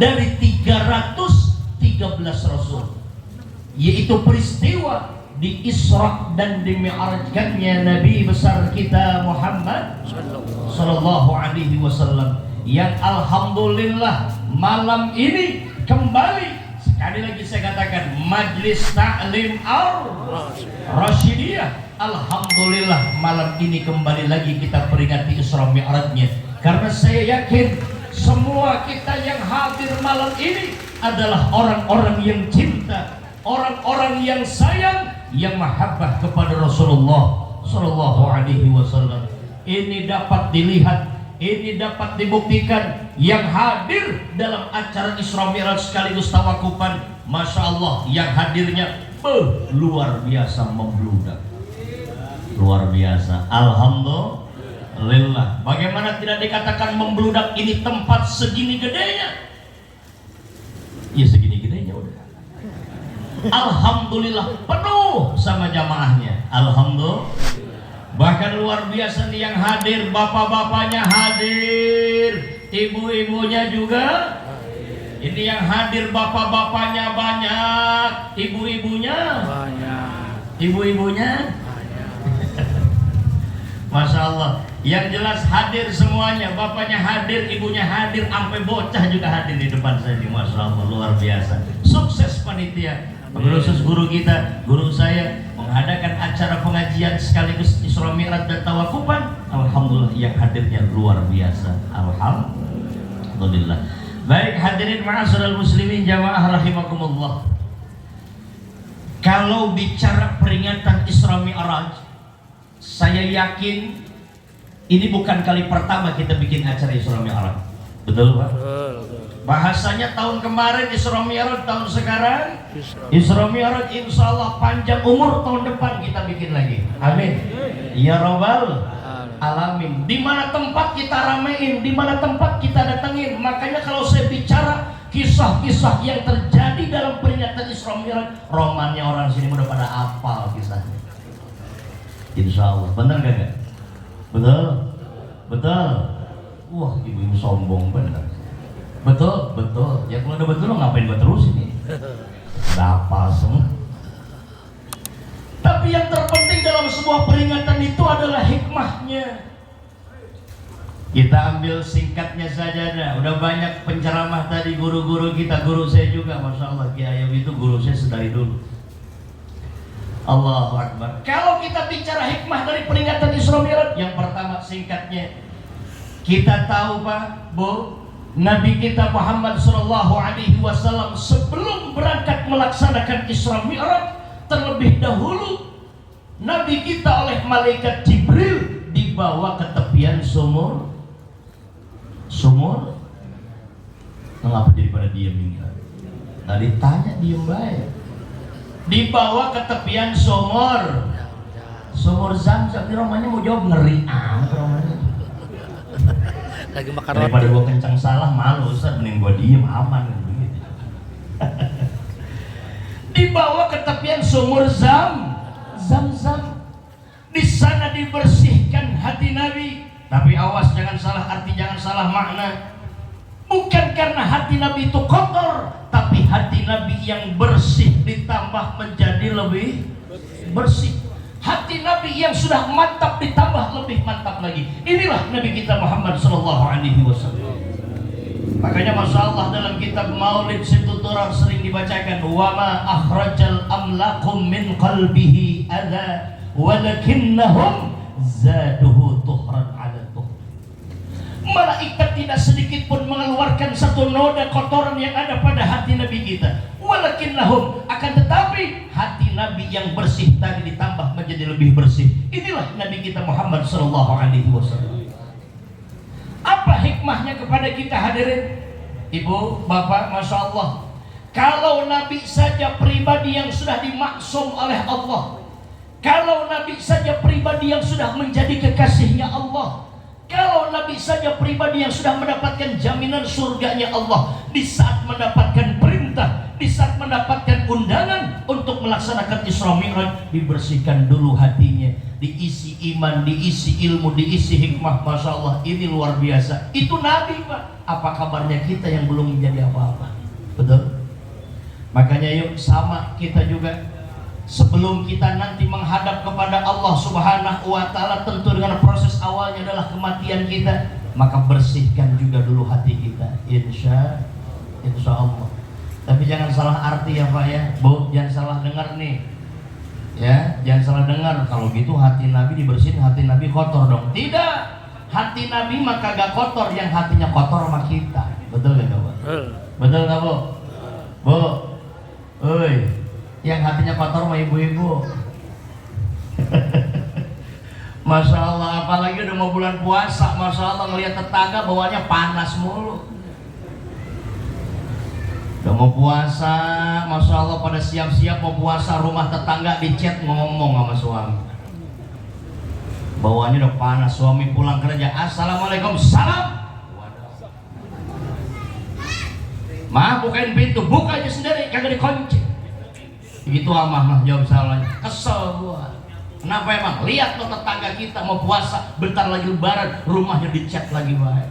dari 313 Rasul, yaitu peristiwa di Isra dan di Mi'rajkannya Nabi besar kita Muhammad sallallahu alaihi wasallam, yang alhamdulillah malam ini kembali, sekali lagi saya katakan, Majlis Ta'lim Ar-Rasyidiyah, alhamdulillah malam ini kembali lagi kita peringati Isra Mi'rajnya, karena saya yakin semua kita yang hadir malam ini adalah orang-orang yang cinta, orang-orang yang sayang, yang mahabbah kepada Rasulullah sallallahu alaihi wasallam. Ini dapat dilihat, ini dapat dibuktikan, yang hadir dalam acara Isra Mi'raj sekaligus tawakupan, Masya Allah, yang hadirnya luar biasa membludak, luar biasa. Alhamdulillah. Bagaimana tidak dikatakan membludak? Ini tempat segini gedenya, ya segini gedenya udah. Alhamdulillah penuh sama jamaahnya. Alhamdulillah. Bahkan luar biasa nih yang hadir, bapak-bapaknya hadir, ibu-ibunya juga. Ini yang hadir bapak-bapaknya banyak, ibu-ibunya banyak. Ibu-ibunya banyak. Masya Allah. Yang jelas hadir semuanya, bapaknya hadir, ibunya hadir, sampai bocah juga hadir di depan saya. Masya Allah, luar biasa. Sukses panitia. Khusus guru kita, guru saya mengadakan acara pengajian sekaligus Isra Mi'raj dan tawakupan. Alhamdulillah yang hadirnya luar biasa. Alhamdulillah. Baik hadirin ma'asyiral muslimin jamaah rahimakumullah. Kalau bicara peringatan Isra Mi'raj, saya yakin ini bukan kali pertama kita bikin acara Isra Mi'raj. Betul Pak? Bahasanya tahun kemarin Isra Mi'raj, tahun sekarang Isra Mi'raj, insya Allah panjang umur, tahun depan kita bikin lagi. Amin ya Rabbal Alamin. Di mana tempat kita ramein, di mana tempat kita datengin. Makanya kalau saya bicara kisah-kisah yang terjadi dalam peringatan Isra Mi'raj, romannya orang sini udah pada hafal kisahnya, insya Allah. Bener gak? Betul? Betul? Wah, ibu-ibu sombong bener. Betul, betul. Ya kalau udah betul lo ngapain gue terus ini? Dapat semua. Tapi yang terpenting dalam sebuah peringatan itu adalah hikmahnya. Kita ambil singkatnya saja dah. Udah banyak penceramah tadi guru-guru kita, guru saya juga, Masya Allah, Kiai itu guru saya sedari dulu. Allahu Akbar. Kalau kita bicara hikmah dari peringatan Isra Mi'raj, yang pertama singkatnya, kita tahu Pak, Bu, Nabi kita Muhammad sallallahu alaihi wasallam sebelum berangkat melaksanakan Isra Mi'raj, terlebih dahulu Nabi kita oleh malaikat Jibril dibawa ke tepian sumur. Mengapa jadi pada diem ini? Tadi tanya diem baik. Dibawa ke tepian sumur Zamzam. Ini romanya mau jawab ngeri amat romanya. Lagi makan roti. Daripada gua kencang salah malu, Ustaz, mending gua diem aman gitu. Dibawa ke tepian sumur Zamzam. Di sana dibersihkan hati Nabi. Tapi awas, jangan salah arti, jangan salah makna. Bukan karena hati Nabi itu kotor, tapi hati Nabi yang bersih ditambah menjadi lebih bersih. Hati Nabi yang sudah mantap ditambah lebih mantap lagi. Inilah Nabi kita Muhammad sallallahu alaihi wasallam. Makanya Masya Allah dalam kitab Maulid Situturar sering dibacakan, wa ma akhrajal amlakum min qalbihi adha walakinnahum zaduhu tuhran ala tuh. Malaikat tidak sedikit pun mengeluarkan satu noda kotoran yang ada pada hati Nabi kita. Walakinnahum, akan tetapi hati Nabi yang bersih tadi ditambah menjadi lebih bersih. Inilah Nabi kita Muhammad sallallahu alaihi wasallam. Apa hikmahnya kepada kita hadirin? Ibu, bapak, Masya Allah, kalau Nabi saja pribadi yang sudah dimaksum oleh Allah, kalau Nabi saja pribadi yang sudah menjadi kekasihnya Allah, kalau Nabi saja pribadi yang sudah mendapatkan jaminan surganya Allah, di saat mendapatkan perintah, di saat mendapatkan undangan untuk untuk melaksanakan Isra Mi'raj, dibersihkan dulu hatinya, diisi iman, diisi ilmu, diisi hikmah. Masya Allah, ini luar biasa. Itu Nabi Pak. Apa kabarnya kita yang belum menjadi apa-apa? Betul? Makanya yuk sama kita juga, sebelum kita nanti menghadap kepada Allah Subhanahu wa Ta'ala, tentu dengan proses awalnya adalah kematian kita, maka bersihkan juga dulu hati kita. Insya Allah. Tapi jangan salah arti ya Pak ya, Bu, jangan salah dengar nih. Ya, jangan salah dengar. Kalau gitu hati Nabi dibersihin, hati Nabi kotor dong. Tidak. Hati Nabi mah kagak kotor, yang hatinya kotor sama kita. Betul enggak, Bu? Betul enggak, Bu? Bu. Oi, yang hatinya kotor mah ibu-ibu. Masya Allah, apalagi udah mau bulan puasa, Masya Allah ngelihat tetangga bawahnya panas mulu. Udah mau puasa, Masya Allah pada siap-siap mau puasa, rumah tetangga dichat ngomong sama suami. Bawahnya udah panas, suami pulang kerja, Assalamualaikum, salam. Mah bukain pintu, buka aja sendiri, kagak dikunci. Begitu mah jawab salahnya, kesel gua. Kenapa emang? Lihat tuh tetangga kita mau puasa, bentar lagi lebaran, rumahnya dicat lagi baik.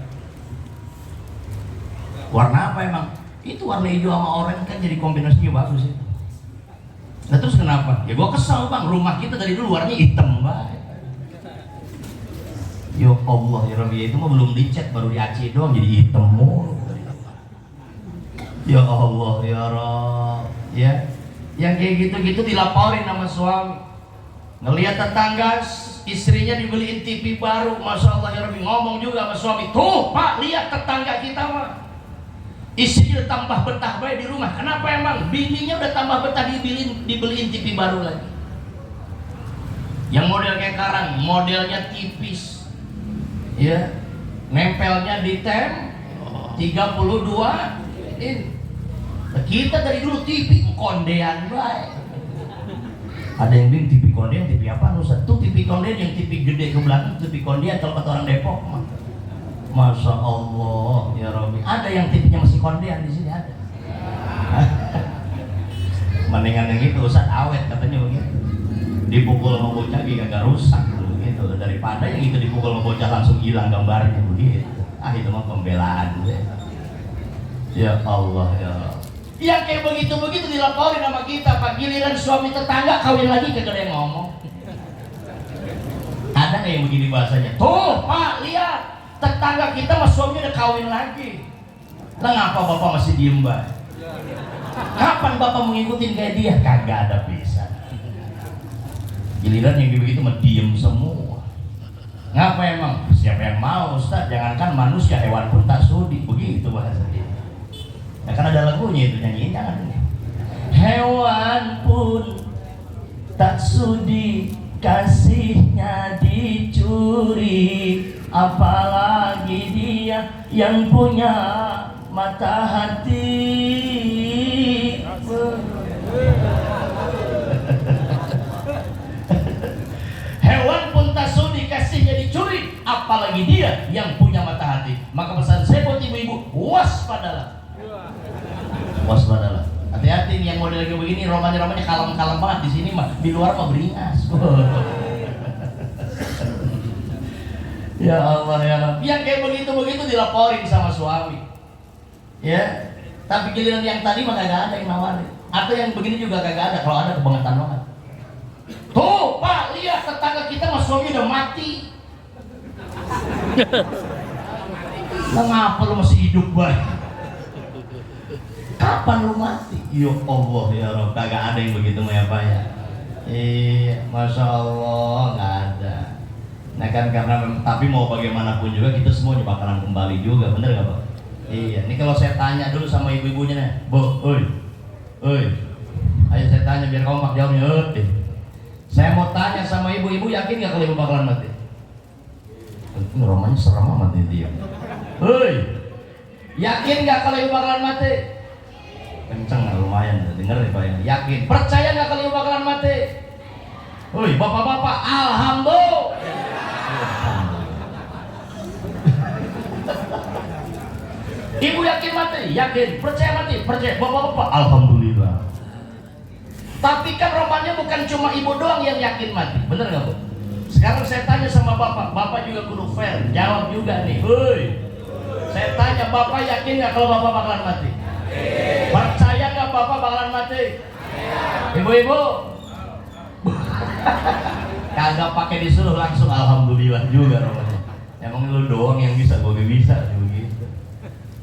Warna apa emang? Itu warna hijau sama oranye kan jadi kombinasinya bagus itu. Nah terus kenapa? Ya gua kesel bang, rumah kita dari dulu warnanya hitam baik. Ya Allah ya Rabbi, itu mah belum dicat, baru diaci doang jadi hitam mulu. Ya Allah ya Rabb, ya. Yang kayak gitu-gitu dilaporin sama suami. Ngelihat tetangga istrinya dibeliin TV baru, Masya Allah ya Rabbi, ngomong juga sama suami, tuh Pak lihat tetangga kita mah istrinya udah tambah betah baik di rumah. Kenapa emang? Bininya udah tambah betah dibeliin TV baru lagi. Yang model kayak karang, modelnya tipis, ya, nempelnya di tem 32 in. Kita dari dulu TV kondean baik. Ada yang bilang TV kondean, TV apa? Nusa tuh TV kondean yang TV gede ke belakang, TV kondean kalau kata orang Depok mah. Masya Allah ya Rabbi. Ada yang TV-nya masih kondean di sini ada. Mendingan yang itu Ustaz awet katanya begitu. Dipukul sama bocah kagak rusak begitu, daripada yang itu dipukul sama bocah langsung hilang gambarnya begitu. Ah itu mah pembelaan. Ya Allah ya Allah. Yang kayak begitu-begitu dilaporin sama kita, Pak. Giliran suami tetangga kawin lagi kagak ada yang ngomong. Ada nggak yang begini bahasanya? Tuh Pak lihat, tetangga kita mas suami udah kawin lagi. Lah ngapa bapak masih diem Mbak? Kapan bapak mau ngikutin kayak dia? Kagak ada bisa. Giliran yang begitu mah diem semua. Ngapa emang? Siapa yang mau Ustaz? Jangankan manusia, hewan pun tak sudi. Begitu bahasa dia. Ya kan ada lagunya itu, nyanyiin jangan. Hewan pun tak sudi kasihnya dicuri, apalagi dia yang punya mata hati. Hewan pun tak sudi kasihnya dicuri, apalagi dia yang punya mata hati. Maka pesan saya buat ibu-ibu, waspadalah. Waspadalah. Hati-hati nih yang model kayak begini, romanya kalem-kalem banget, di sini mah, di luar mah beringas. Ya Allah ya Allah. Yang kayak begitu-begitu dilaporin sama suami. Ya. Tapi giliran yang tadi mah kagak ada yang nawarin. Atau yang begini juga kagak ada, kalau ada kebangetan banget. Tuh Pak lihat tetangga kita mas suami udah mati. Lah ngapa lu masih hidup Pak? Kapan lu mati? Ya Allah ya Rabb, kagak ada yang begitu mah ya Pak ya. Iya, Masya Allah nggak ada. Nah kan karena tapi mau bagaimanapun juga kita semuanya bakalan kembali juga, bener nggak Pak? Iya. Ini kalau saya tanya dulu sama ibu-ibunya nih, Bu, oi, ayo saya tanya biar kompak jawabnya. Saya mau tanya sama ibu-ibu, yakin nggak kalau ibu bakalan mati? Ini romanya serem amat nih dia. Yakin nggak kalau ibu bakalan mati? Kenceng lah lumayan, denger nih Pak ya. Yakin? Percaya nggak kalau ibu bakalan mati? Bapak-bapak, alhamdulillah. Ibu yakin mati? Yakin. Percaya mati? Percaya. Bapak-bapak, alhamdulillah. Tapi kan romannya bukan cuma ibu doang yang yakin mati, bener nggak Bu? Sekarang saya tanya sama bapak, bapak juga kudu fair, jawab juga nih. Hoi, saya tanya bapak yakin nggak kalau bapak bakalan mati? Percaya nggak bapak bakalan mati? Ibu-ibu kagak pakai disuruh, langsung alhamdulillah juga romannya. Emang lu doang yang bisa, gue gak bisa begitu.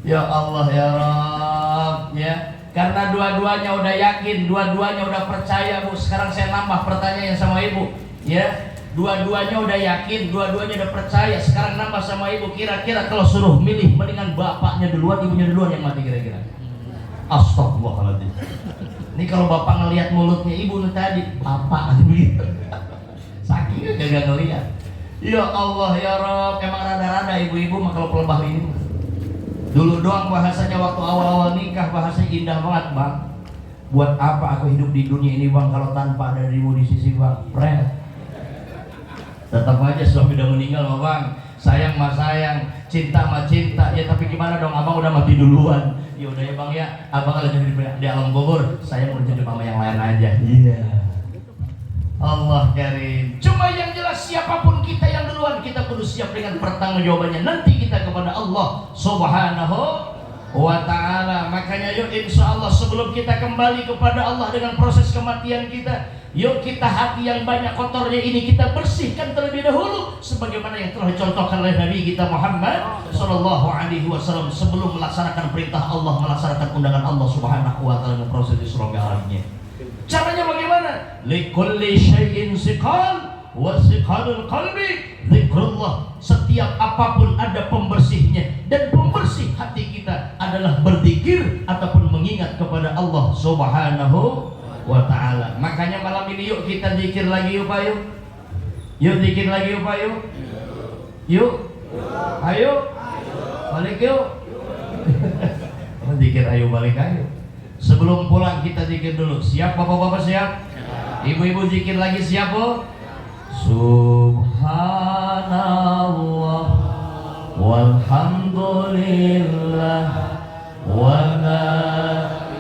Ya Allah ya Rabb ya. Karena dua-duanya udah yakin, dua-duanya udah percaya Bu. Sekarang saya nambah pertanyaan sama ibu ya. Dua-duanya udah yakin, dua-duanya udah percaya. Sekarang nambah sama ibu, kira-kira kalau suruh milih, mendingan bapaknya duluan, ibunya duluan yang mati kira-kira? Astagfirullahaladzim. Ini kalau bapak ngelihat mulutnya ibu tadi, bapak begitu. Saking gak ngelihat. Ya Allah ya Rabb, emang rada-rada ibu-ibu mah kalau pelebah ini. Dulu doang bahasanya waktu awal-awal nikah, bahasanya indah banget bang. Buat apa aku hidup di dunia ini bang kalau tanpa ada dirimu di sisi bang? Pret. Tetap aja suami udah meninggal mah bang. Sayang mah sayang, cinta mah cinta. Ya tapi gimana dong, abang udah mati duluan. Ya udah ya bang ya, abang kalau jadi di alam kubur, saya mau jadi sama yang lain aja. Iya. Allah karim. Cuma yang jelas siapapun kita yang duluan, kita kudu siap dengan pertanggungjawabannya nanti kita kepada Allah Subhanahu wa ta'ala. Makanya yuk insya Allah sebelum kita kembali kepada Allah dengan proses kematian kita, yuk kita hati yang banyak kotornya ini kita bersihkan terlebih dahulu, sebagaimana yang telah dicontohkan oleh Nabi kita Muhammad Sallallahu Alaihi Wasallam sebelum melaksanakan perintah Allah, melaksanakan undangan Allah Subhanahu wa ta'ala dengan proses Isra Mi'rajnya. Caranya bagaimana? Likulli syai'in siqal wa siqalul qalbi zikrullah. Setiap apapun ada pembersihnya, dan pembersih hati kita adalah berzikir ataupun mengingat kepada Allah Subhanahu wa ta'ala. Makanya malam ini yuk kita zikir lagi yuk Pak yuk. Yuk zikir lagi yuk Pak yuk. Yuk. Ayo. Balik yuk. Zikir ayo balik ayo. Sebelum pulang kita zikir dulu. Siap bapak-bapak siap? Ibu-ibu zikir lagi siap Bu? Subhanallah walhamdulillah wa la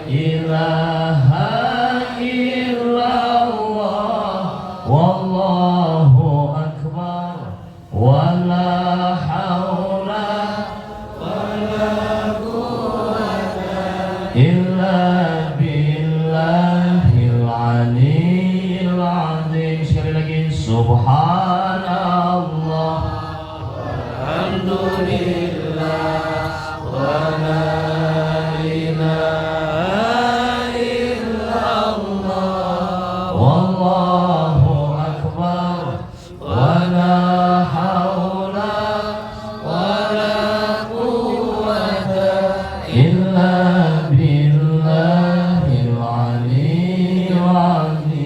ilaha illallah wallahu akbar wa la hawla wa la quwwata illa billahil aliyyil azim. Sekali lagi subhanallah alhamdulillah wa la ilaha illallah wallahu akbar wa la hawla wa la quwwata illa billahil aliyyil azim.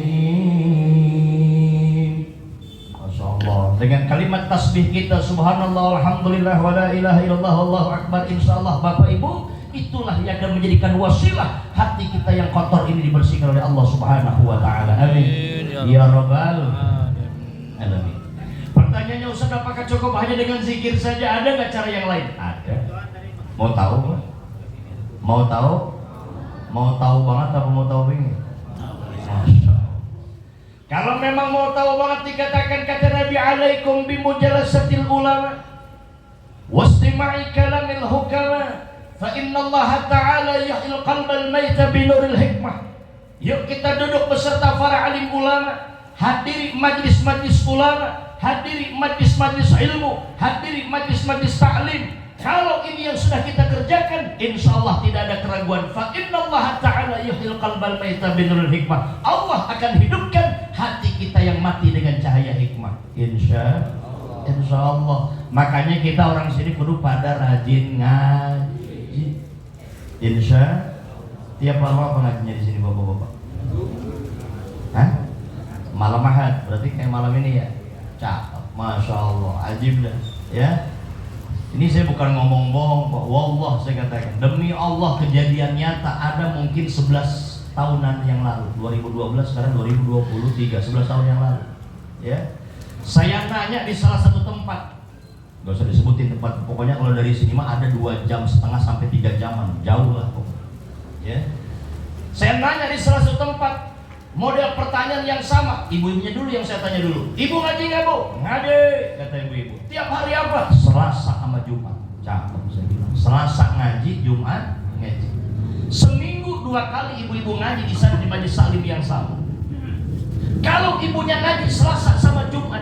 Masya Allah. Dengan kalimat tasbih kita subhanallah alhamdulillah wa la ilaha illallah wallahu akbar, insyaallah Bapak Ibu, itulah yang akan menjadikan wasilah hati kita yang kotor ini dibersihkan oleh Allah Subhanahu wa ta'ala. Amin ya rabbal alamin. Pertanyaannya Ustaz, apakah cukup hanya dengan zikir saja? Ada nggak cara yang lain? Ada. Mau tahu Pak? Mau tahu? Mau tahu banget apa mau tahu bingung? Masya Allah. Kalau memang mau tahu banget dikatakan kata Nabi, alaikum bimujalasatil ulama wastima'i kalamil hukama fa inna Allah ta'ala yahyil qalbal maita binuril hikmah. Yuk kita duduk beserta para alim ulama, hadiri majlis-majlis ulama, hadiri majlis-majlis ilmu, hadiri majlis-majlis ta'lim. Kalau ini yang sudah kita kerjakan, insya Allah tidak ada keraguan. Fa inna Allah ta'ala yuhyil qalbal maita binuril hikmah. Allah akan hidupkan hati kita yang mati dengan cahaya hikmah. Insya Allah. Makanya kita orang sini kudu pada rajin ngaji. Insya tiap malam apa ngajinya di sini bapak-bapak? Hah? Malam Ahad, berarti kayak malam ini ya? Cakep, Masya Allah, ajib dah ya. Ini saya bukan ngomong bohong Pak, wallah saya katakan demi Allah, kejadian nyata ada mungkin 11 tahunan yang lalu, 2012 sekarang 2023, 11 tahun yang lalu ya. Saya nanya di salah satu tempat, gak usah disebutin tempat, pokoknya kalau dari sini mah ada 2,5 jam sampai 3 jaman, jauh lah pokoknya ya. Saya nanya di salah satu tempat, Model pertanyaan yang sama. Ibu-ibunya dulu yang saya tanya dulu. Ibu ngaji nggak bu? Ngaji, kata ibu-ibu. Tiap hari apa? Selasa sama Jumat. Cakep saya bilang. Selasa ngaji, Jumat ngaji. Seminggu 2 kali ibu-ibu ngaji di sana di majelis salim yang sama. Kalau ibunya ngaji Selasa sama Jumat,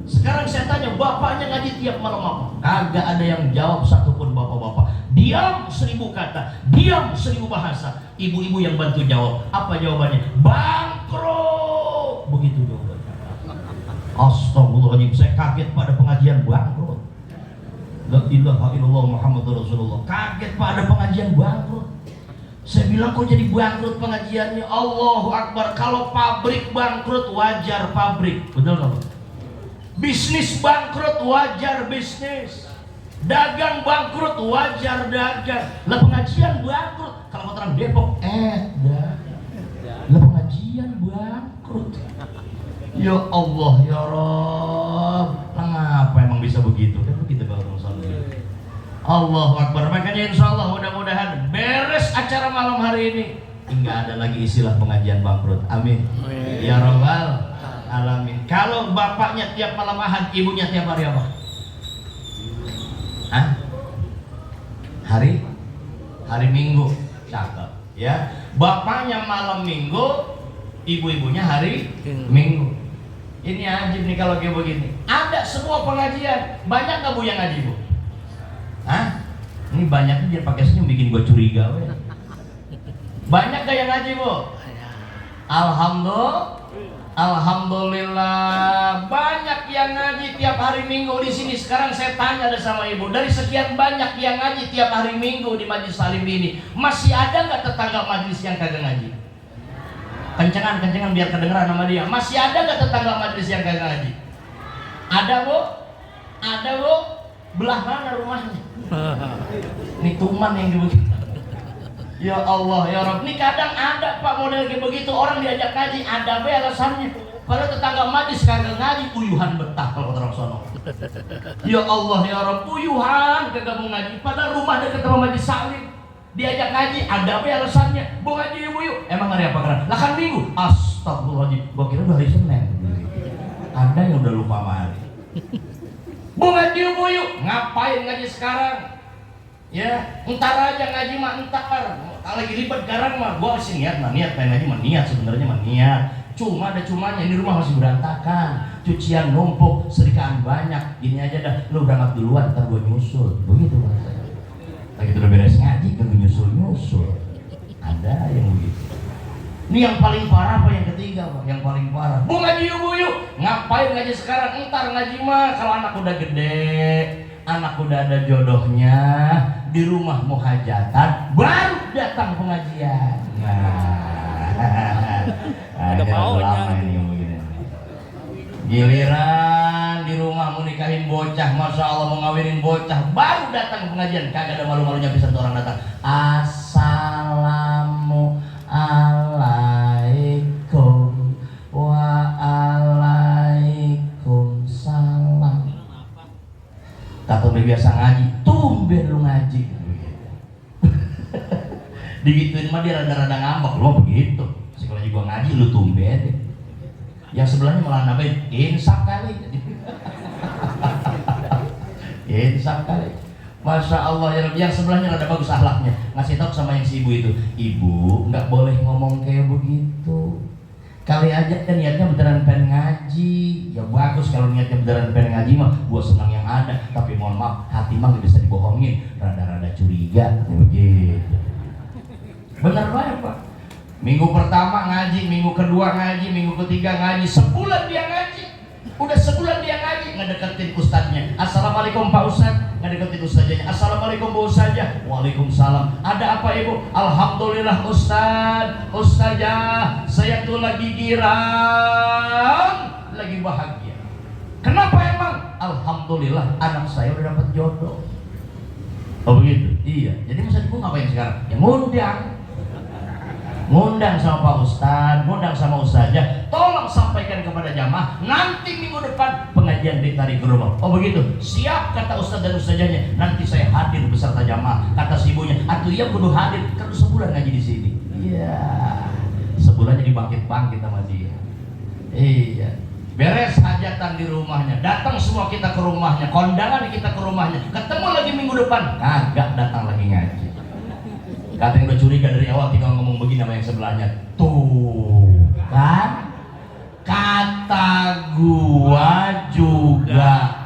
sekarang saya tanya bapaknya ngaji tiap malam apa? Kagak ada yang jawab satupun bapak-bapak. Diam 1000 kata, diam 1000 bahasa. Ibu-ibu yang bantu jawab. Apa jawabannya? Bangkrut. Begitu jawabannya. Astagfirullahaladzim, saya kaget pada pengajian bangkrut. La ilaha illallah Muhammadur Rasulullah. Kaget pada pengajian bangkrut. Saya bilang kok jadi bangkrut pengajiannya? Allahu Akbar. Kalau pabrik bangkrut wajar pabrik, betul nggak? Bisnis bangkrut wajar bisnis. Dagang bangkrut wajar dagang. Lah pengajian bangkrut. Kalau mau terang Depok, dah. Lah pengajian bangkrut. Ya Allah ya Rabb. Lah ngapa emang bisa begitu? Kan begitu kalau masalah. Allahu Akbar. Makanya insya Allah mudah-mudahan beres acara malam hari ini nggak ada lagi istilah pengajian bangkrut. Amin. Ya Rabbal alamin. Kalau bapaknya tiap malam Ahad, ibunya tiap hari apa? Hah? Hari Minggu. Cakep ya. Bapaknya malam Minggu, ibu-ibunya hari Minggu. Ini ajib nih kalau kayak begini. Ada semua pengajian. Banyak nggak bu yang ngaji bu? Hah? Ini banyaknya dia pakai senyum bikin gua curiga. Banyak gak yang ngaji bu? Alhamdulillah banyak yang ngaji tiap hari Minggu di sini. Sekarang saya tanya ada sama ibu, dari sekian banyak yang ngaji tiap hari Minggu di majelis salim ini, masih ada nggak tetangga majelis yang kagak ngaji? Kencengan biar kedengeran sama dia. Masih ada nggak tetangga majelis yang kagak ngaji? Ada bu? Ada bu? Belah mana rumahnya? Ini tuman yang begitu. Ya Allah ya Rabb. Ini kadang ada pak model kayak begitu, orang diajak ngaji ada be alasannya. Kalau tetangga majlis kagak ngaji, uyuhan betah kalau orang sono. Ya Allah ya Rabb, uyuhan kagak mau ngaji. Padahal rumah dekat sama majlis salim. Diajak ngaji ada be alasannya. Bu ngaji ibu yuk. Emang hari apa kan? Lah kan Minggu. Astagfirullahaladzim. Gua kira udah hari Senin. Ada yang udah lupa sama hari. Bu ngaji ibu yuk. Ngapain ngaji sekarang? Ya, entar aja ngaji mah entar. Kalau lagi ribet garang mah gua masih niat pengen ngaji mah niat sebenarnya mah niat. Cuma ada cumanya, ini rumah masih berantakan, cucian numpuk, serikaan banyak. Gini aja dah, lu berangkat duluan ntar gua nyusul. Begitu Mas. Lagi udah beres ngaji kan nyusul. Ada yang begitu. Ini yang paling parah apa yang ketiga Pak? Yang paling parah. Bu ngaji yuk, bu yuk. Ngapain ngaji sekarang? Entar ngaji mah kalau anak udah gede, anak udah ada jodohnya, di rumah mau hajatan, baru datang pengajian. Ada maunya. Giliran di rumah mau nikahin bocah, masya Allah mau ngawinin bocah, baru datang pengajian. Kagak ada malu-malunya bisa orang datang. Assalamualaikum waalaikumsalam. Kata udah biasa ngaji, tumben lu ngaji. Digituin mah dia rada-rada ngambek, lo begitu. Sekolah juga ngaji lu tumben. Yang sebelahnya malah nambahin, insaf kali. Insaf kali. Masya Allah ya Rabbi. Yang sebelahnya rada bagus akhlaknya. Ngasih tahu sama yang si ibu itu, ibu nggak boleh ngomong kayak begitu. Kali aja kan niatnya beneran pengen ngaji. Ya bagus kalau niatnya beneran pengen ngaji mah, gua senang yang ada. Tapi mohon maaf, hati mah nggak bisa dibohongin. Rada-rada curiga, begitu. Benar banget Pak. Minggu pertama ngaji, minggu kedua ngaji, minggu ketiga ngaji, sebulan dia ngaji. Udah sebulan dia ngaji, ngedeketin ustadznya. Assalamualaikum Pak Ustadz, ngedeketin ustadznya. Assalamualaikum Bu Ustadzah. Waalaikumsalam. Ada apa Ibu? Alhamdulillah Ustadz, Ustadzah, saya tuh lagi girang, lagi bahagia. Kenapa emang? Alhamdulillah anak saya udah dapat jodoh. Oh begitu? Iya. Jadi Ustadz Ibu ngapain sekarang? Ya ngundang sama Pak Ustadz, ngundang sama Ustazah, tolong sampaikan kepada jamaah nanti minggu depan pengajian ditarik ke rumah. Oh begitu? Siap kata Ustadz dan Ustazahnya. Nanti saya hadir beserta jamaah. Kata si ibunya, atuh iya kudu hadir, kan sebulan ngaji di sini. Iya. Sebulan sebulannya dibangkit-bangkit sama dia. Iya. Beres hajatan di rumahnya, datang semua kita ke rumahnya, kondangan kita ke rumahnya, ketemu lagi minggu depan, kagak datang lagi ngaji. Kata yang udah curiga dari awal, tinggal ngomong begini sama yang sebelahnya, tuh kan kata gua juga.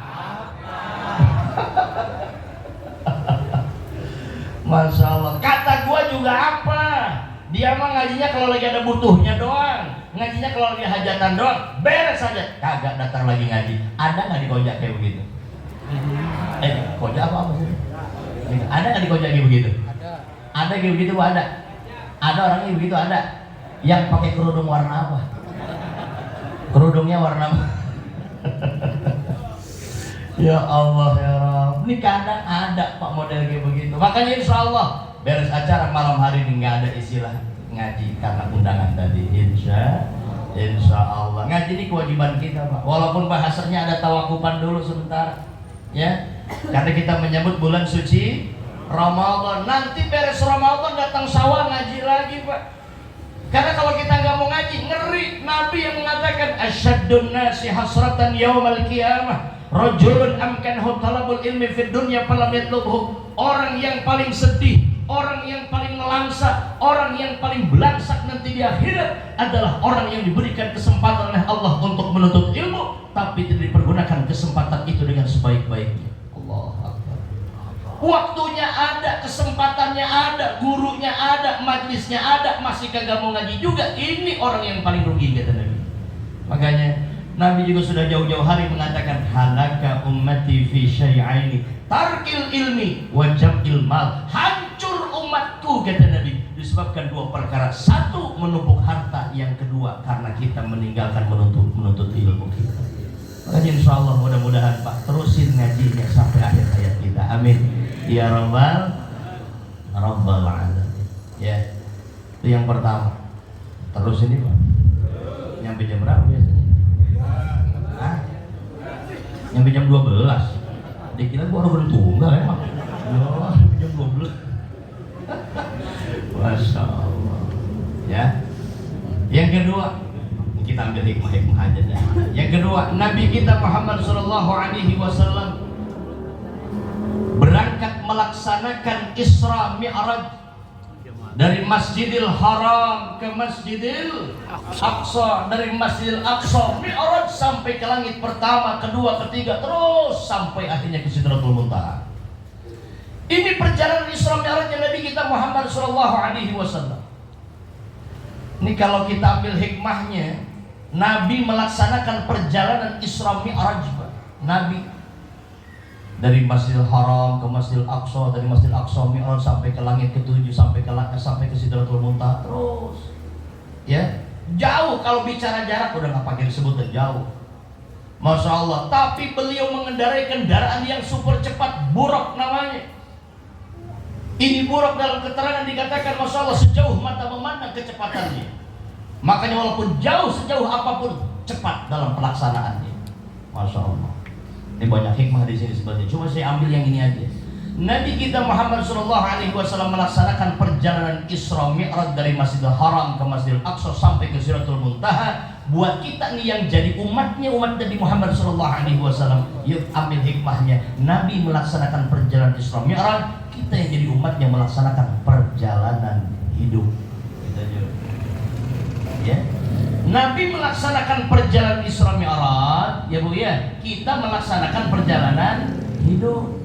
Masya Allah, kata gua juga apa? Dia mah ngajinya kalau lagi ada butuhnya doang, ngajinya kalau lagi hajatan doang, beres saja, kagak datang lagi ngaji. Ada nggak di Koja kayak begitu? Koja apa sih? Ada nggak di Koja kayak begitu? Ada kayak begitu, ada. Ada orangnya begitu, ada. Yang pakai kerudung warna apa? Kerudungnya warna apa? Ya Allah ya Rabb, ini kadang ada Pak model kayak begitu. Makanya insya Allah beres acara malam hari ini nggak ada istilah ngaji karena undangan tadi. Insya Allah ngaji ini kewajiban kita Pak. Walaupun bahasanya ada tawakupan dulu sebentar, ya. Karena kita menyambut bulan suci Ramadan. Nanti beres Ramadan datang Syawal ngaji lagi Pak. Karena kalau kita nggak mau ngaji ngeri. Nabi yang mengatakan asyaddun nasi hasratan yaumal qiyamah rajulun amkanhu talabul ilmi fid dunya falam yatlubhu. Orang yang paling sedih, orang yang paling melangsa, orang yang paling belangsak nanti di akhirat adalah orang yang diberikan kesempatan oleh Allah untuk menuntut ilmu tapi tidak dipergunakan kesempatan itu dengan sebaik-baiknya. Allah Akbar. Waktunya ada, kesempatannya ada, gurunya ada, majlisnya ada, masih kagak mau ngaji juga. Ini orang yang paling rugi kata Nabi. Makanya Nabi juga sudah jauh-jauh hari mengatakan halaka ummati fi syai'aini tarkil ilmi wa jam'il mal. Hancur umatku kata Nabi disebabkan dua perkara. Satu, menumpuk harta, yang kedua karena kita meninggalkan menuntut ilmu kita. Makanya insyaallah mudah-mudahan Pak terusin ngajinya sampai akhir hayat kita. Amin. Ya Rabbal Alamin. Ya. Itu yang pertama. Terus ini Pak. Nyampe jam berapa biasanya? Nyampe jam 12. Dikira gua orang tunggal emang. Ya, jam 12. Masya Allah. Ya. Yang kedua, kita ambil hikmah aja dah. Yang kedua, Nabi kita Muhammad sallallahu alaihi wasallam berangkat melaksanakan Isra Mi'raj dari Masjidil Haram ke Masjidil Aqsa, dari Masjidil Aqsa Mi'raj sampai ke langit pertama, kedua, ketiga, terus sampai akhirnya ke Sidratul Muntaha. Ini perjalanan Isra Mi'raj Nabi kita Muhammad sallallahu alaihi wasallam. Ini kalau kita ambil hikmahnya, Nabi melaksanakan perjalanan Isra Mi'raj. Nabi dari Masjidil Haram ke Masjidil Aqsa, dari Masjidil Aqsa Mi'raj sampai ke langit ketujuh, sampai ke Sidratul Muntaha, terus ya jauh. Kalau bicara jarak udah nggak pakai disebut jauh, Masya Allah. Tapi beliau mengendarai kendaraan yang super cepat, Buraq namanya. Ini Buraq dalam keterangan dikatakan Masya Allah sejauh mata memandang kecepatannya. Makanya walaupun jauh, sejauh apapun cepat dalam pelaksanaannya. Masya Allah. Ini banyak hikmah di sini sebenarnya. Cuma saya ambil yang ini aja. Nabi kita Muhammad sallallahu alaihi wasallam melaksanakan perjalanan Isra Mi'raj dari Masjidil Haram ke Masjidil Aqsa sampai ke Sidratul Muntaha. Buat kita nih yang jadi umat Nabi Muhammad sallallahu alaihi wasallam, yuk ambil hikmahnya. Nabi melaksanakan perjalanan Isra Mi'raj, kita yang jadi umatnya melaksanakan perjalanan hidup. Kita juga. Ya. Nabi melaksanakan perjalanan Isra Mi'raj, ya Bu ya. Kita melaksanakan perjalanan hidup.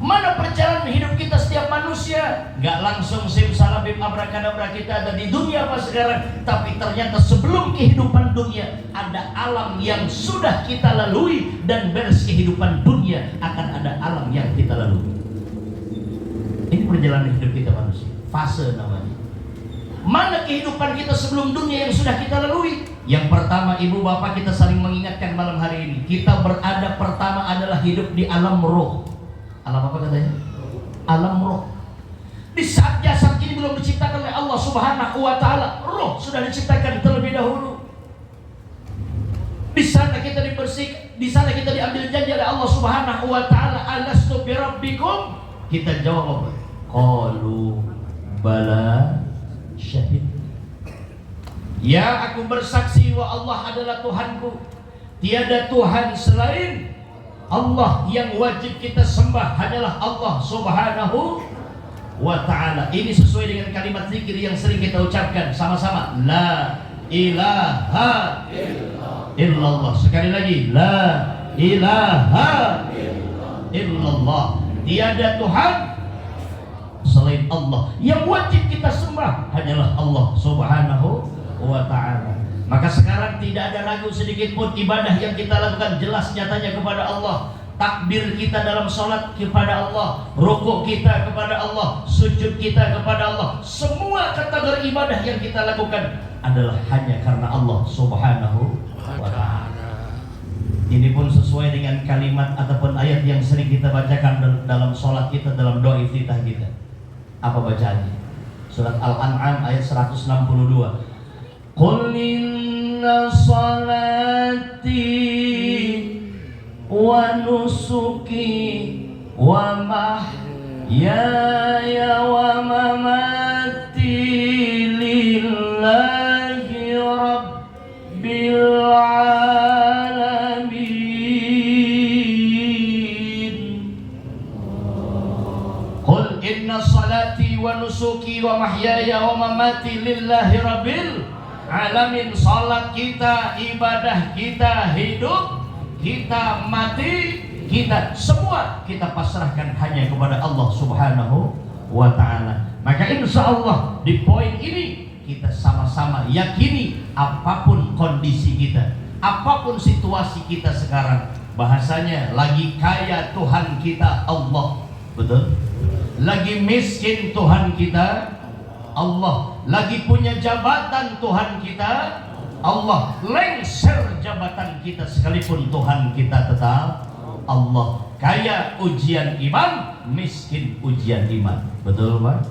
Mana perjalanan hidup kita setiap manusia? Gak langsung simsalabim abrakadabra kita ada di dunia apa sekarang. Tapi ternyata sebelum kehidupan dunia ada alam yang sudah kita lalui, dan beres kehidupan dunia akan ada alam yang kita lalui. Ini perjalanan hidup kita manusia, fase namanya. Mana kehidupan kita sebelum dunia yang sudah kita lalui? Yang pertama, ibu bapak kita saling mengingatkan malam hari ini. Kita berada pertama adalah hidup di alam roh. Alam apa katanya? Alam roh. Di saat jasad ini belum diciptakan oleh Allah Subhanahu wa Ta'ala, roh sudah diciptakan terlebih dahulu. Di sana kita dibersihkan, di sana kita diambil janji oleh Allah Subhanahu wa Ta'ala, alastu birabbikum? Kita jawab, qalu bala syahid. Ya, aku bersaksi bahwa Allah adalah Tuhanku, tiada Tuhan selain Allah, yang wajib kita sembah hanyalah Allah Subhanahu wa ta'ala. Ini sesuai dengan kalimat zikir yang sering kita ucapkan sama-sama, la ilaha illallah. Sekali lagi, la ilaha illallah. Tiada Tuhan selain Allah, yang wajib kita sembah hanyalah Allah Subhanahu wa ta'ala. Maka sekarang tidak ada ragu sedikit pun, ibadah yang kita lakukan jelas nyatanya kepada Allah. Takbir kita dalam sholat kepada Allah, rukuk kita kepada Allah, sujud kita kepada Allah, semua kategori ibadah yang kita lakukan adalah hanya karena Allah Subhanahu wa ta'ala. Ini pun sesuai dengan kalimat ataupun ayat yang sering kita bacakan dalam sholat kita, dalam doa iftitah kita. Apa bacaannya? Surat Al-An'am ayat 162. Qul inna salati wa nusuki wa mahyaya wa mamati lillahi rabbil alamin. Qul inna salati wa nusuki wa mahyaya wa mamati lillahi rabbil alamin. Salat kita, ibadah kita, hidup kita, mati kita, semua kita pasrahkan hanya kepada Allah Subhanahu wa ta'ala. Maka insya Allah di poin ini kita sama-sama yakini, apapun kondisi kita, apapun situasi kita sekarang, bahasanya lagi kaya Tuhan kita Allah, betul? Lagi miskin Tuhan kita Allah, lagi punya jabatan Tuhan kita Allah, lengser jabatan kita sekalipun Tuhan kita tetap Allah. Kaya ujian iman, miskin ujian iman, betul Pak?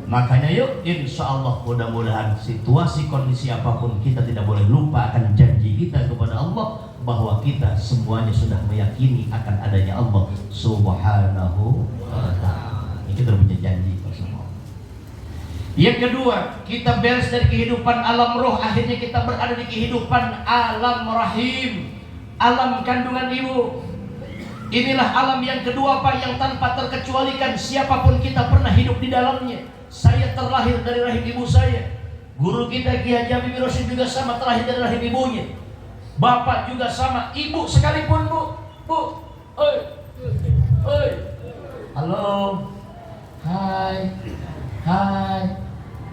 Makanya yuk, insya Allah mudah-mudahan situasi kondisi apapun kita tidak boleh lupa akan janji kita kepada Allah, bahwa kita semuanya sudah meyakini akan adanya Allah Subhanahu wa ta'ala. Ini kita punya janji bersama. Yang kedua, kita beres dari kehidupan alam roh, akhirnya kita berada di kehidupan alam rahim, alam kandungan ibu. Inilah alam yang kedua Pak, yang tanpa terkecualikan siapapun kita pernah hidup di dalamnya. Saya terlahir dari rahim ibu saya. Guru kita Ki Haji Habibie Rosyid juga sama, terlahir dari rahim ibunya. Bapak juga sama, ibu sekalipun Bu. Oi. Halo. Hai.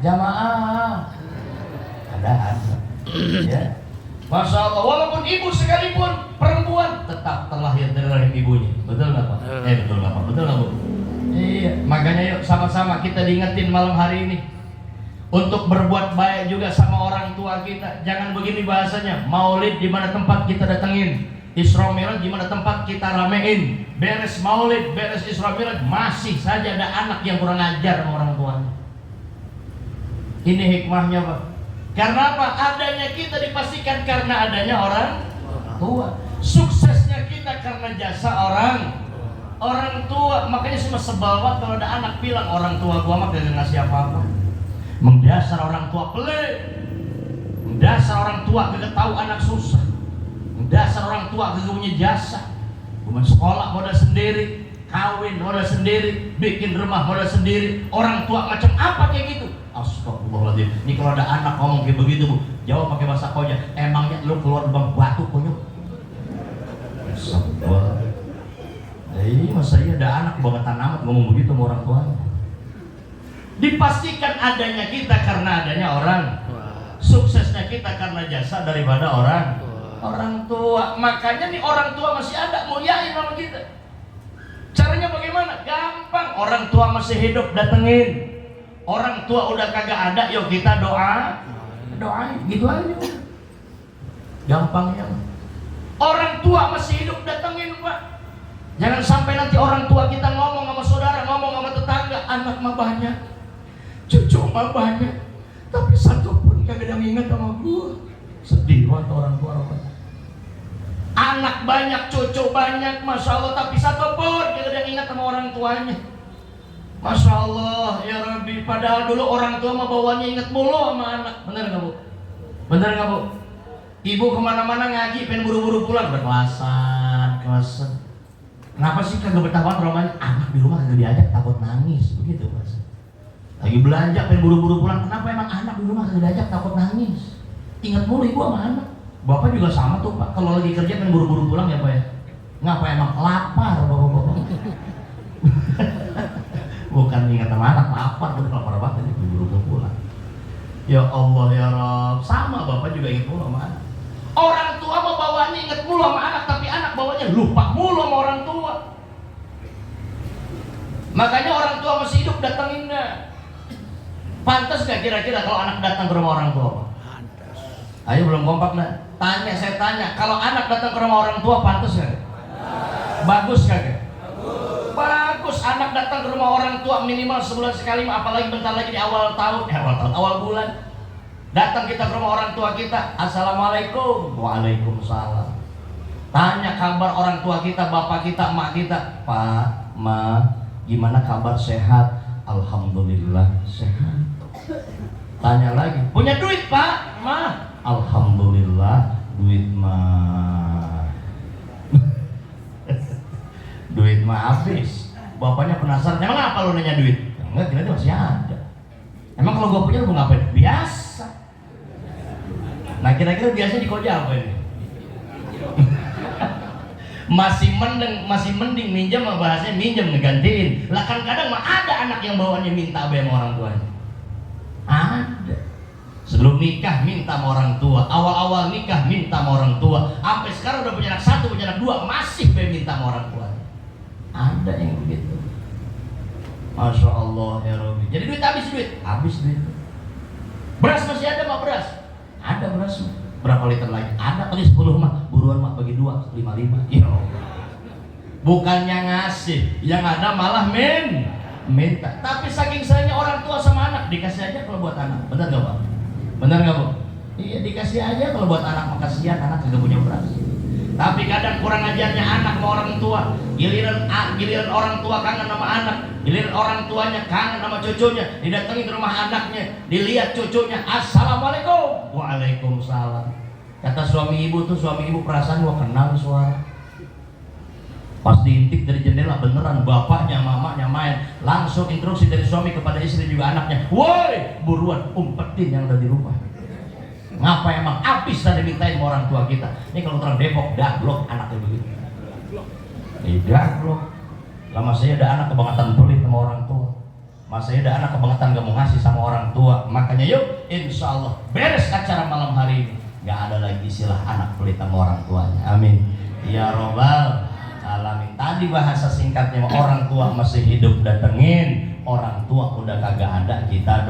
Jamaah ada ya. Masya Allah, walaupun ibu sekalipun perempuan tetap terlahir dari rahim ibunya. Betul nggak Pak? Betul nggak Pak? Betul nggak Bu? Iya. Makanya yuk sama-sama kita diingetin malam hari ini untuk berbuat baik juga sama orang tua kita. Jangan begini bahasanya, maulid di mana tempat kita datengin, Isra Mi'raj di mana tempat kita ramein, beres maulid, beres Isra Mi'raj masih saja ada anak yang kurang ajar sama orang tuanya. Ini hikmahnya Pak. Karena apa? Adanya kita dipastikan karena adanya orang tua. Suksesnya kita karena jasa orang tua. Makanya semua sebel banget kalau ada anak bilang orang tua gua mah gak ngasih apa-apa. Mendasar orang tua pelit. Mendasar orang tua gak tahu anak susah. Mendasar orang tua gak punya jasa. Cuma sekolah modal sendiri, kawin modal sendiri, bikin rumah modal sendiri. Orang tua macam apa kayak gitu? Astagfirullahaladzim. Ini kalau ada anak ngomong kayak begitu Bu, jawab pakai bahasa konyol. Emangnya lu keluar lubang batu konyol? Sebel. Jadi masa iya ada anak kebangetan amat ngomong begitu sama orang tuanya. Dipastikan adanya kita karena adanya orang. Suksesnya kita karena jasa daripada orang tua. Makanya nih orang tua masih ada, muliain sama kita. Caranya bagaimana? Gampang. Orang tua masih hidup, datengin. Orang tua udah kagak ada, yuk kita doain, gitu aja. Gampangnya. Orang tua masih hidup, datengin Pak. Jangan sampai nanti orang tua kita ngomong sama saudara, ngomong sama tetangga, anak mah banyak, cucu mah banyak, tapi satu pun kagak ada yang ingat sama gua. Sedih banget orang tua. Anak banyak, cucu banyak, Masya Allah, tapi satu pun kagak ada yang ingat sama orang tuanya. Masya Allah, ya Rabbi. Padahal dulu orang tua mah bawanya ingat mulu sama anak. Bener gak Bu? Bener nggak Bu? Ibu kemana-mana ngaji, pengen buru-buru pulang, berkelasan. Kenapa sih kagak betah banget romanya? Anak di rumah kagak diajak, takut nangis, begitu Mas. Lagi belanja, pengen buru-buru pulang, kenapa emang anak di rumah kagak diajak, takut nangis? Ingat mulu ibu sama anak. Bapak juga sama tuh Pak, kalau lagi kerja pengen buru-buru pulang ya Pak ya. Ngapa emang lapar Bapak? Bukan ingat sama anak, lapar banget ini buru-buru pulang. Ya Allah ya Rabb, sama Bapak juga ingat mulu sama anak. Orang tua mau bawaannya ingat mulu sama anak, tapi anak bawanya lupa mulu sama orang tua. Makanya orang tua masih hidup datangin nggak? Pantas gak kira-kira kalau anak datang ke rumah orang tua? Ayo belum kompak nah. Saya tanya, kalau anak datang ke rumah orang tua pantas gak? Bagus kagak? Bagus. Anak datang ke rumah orang tua minimal sebulan sekali, apalagi bentar lagi di awal bulan. Datang kita ke rumah orang tua kita, assalamualaikum, waalaikumsalam. Tanya kabar orang tua kita, bapak kita, emak kita, Pak, Ma, gimana kabar, sehat? Alhamdulillah sehat. Tanya lagi, punya duit Pak, Ma? Alhamdulillah duit mah duit mah habis. Bapaknya penasaran, emang apa lu nanya duit? Enggak, kira masih ada. Emang kalau gua punya lu ngapain? Biasa. Nah kira-kira biasanya di koja apa ini? masih mending minjem, bahasanya minjem ngegantiin. Lah kan kadang mah ada anak yang bawaannya minta sama orang tuanya. Ada. Sebelum nikah minta sama orang tua, awal-awal nikah minta sama orang tua, sampai sekarang udah punya anak satu, punya anak dua, masih minta sama orang tuanya. Ada yang begitu. Masya Allah ya Rabbi. Jadi duit habis duit. Beras masih ada mah beras? Ada beras. Berapa liter lagi? Ada kali 10 mah. Buruan mah bagi 2, 5. Ya Allah. Bukannya ngasih, yang ada malah minta. Tapi saking sayangnya orang tua sama anak, dikasih aja kalau buat anak. Benar nggak Pak? Benar nggak Bu? Iya dikasih aja kalau buat anak, makasihan anak tidak punya beras. Tapi kadang kurang ajarnya anak sama orang tua. Giliran orang tua kangen sama anak, giliran orang tuanya kangen sama cucunya, didatengin ke rumah anaknya, dilihat cucunya, assalamualaikum, waalaikumsalam. Kata suami ibu perasaan gua kenal suara. Pas diintip dari jendela beneran bapaknya mamanya main, langsung instruksi dari suami kepada istri juga anaknya, woi buruan umpetin yang ada di rumah. Ngapa emang habis tadi mintain sama orang tua kita. Ini kalau orang Depok daglok anaknya begitu. Daglok. Lama saya ada anak kebangetan pelit sama orang tua. Mas saya ada anak kebangetan gak mau ngasih sama orang tua. Makanya yuk insya Allah beres acara malam hari ini, gak ada lagi istilah anak pelit sama orang tuanya. Amin ya robbal alamin. Tadi bahasa singkatnya orang tua masih hidup datengin, orang tua udah kagak ada kita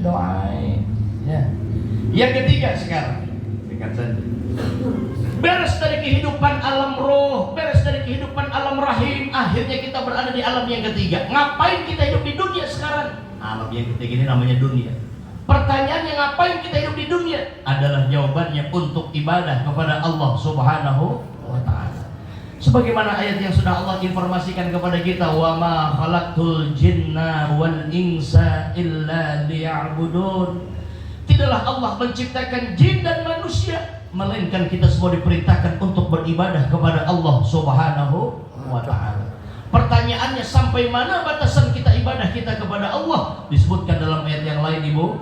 doain ya. Yang ketiga sekarang, dekat saja. Beres dari kehidupan alam roh, beres dari kehidupan alam rahim, akhirnya kita berada di alam yang ketiga. Ngapain kita hidup di dunia sekarang? Alam yang ketiga ini namanya dunia. Pertanyaannya ngapain kita hidup di dunia? Adalah jawabannya untuk ibadah kepada Allah Subhanahu wa Ta'ala. Sebagaimana ayat yang sudah Allah informasikan kepada kita, wa ma khalaqtul jinna wal insa illa liya'budun. Tidaklah Allah menciptakan jin dan manusia, melainkan kita semua diperintahkan untuk beribadah kepada Allah Subhanahu wa Ta'ala. Pertanyaannya, sampai mana batasan kita ibadah kita kepada Allah? Disebutkan dalam ayat yang lain Ibu,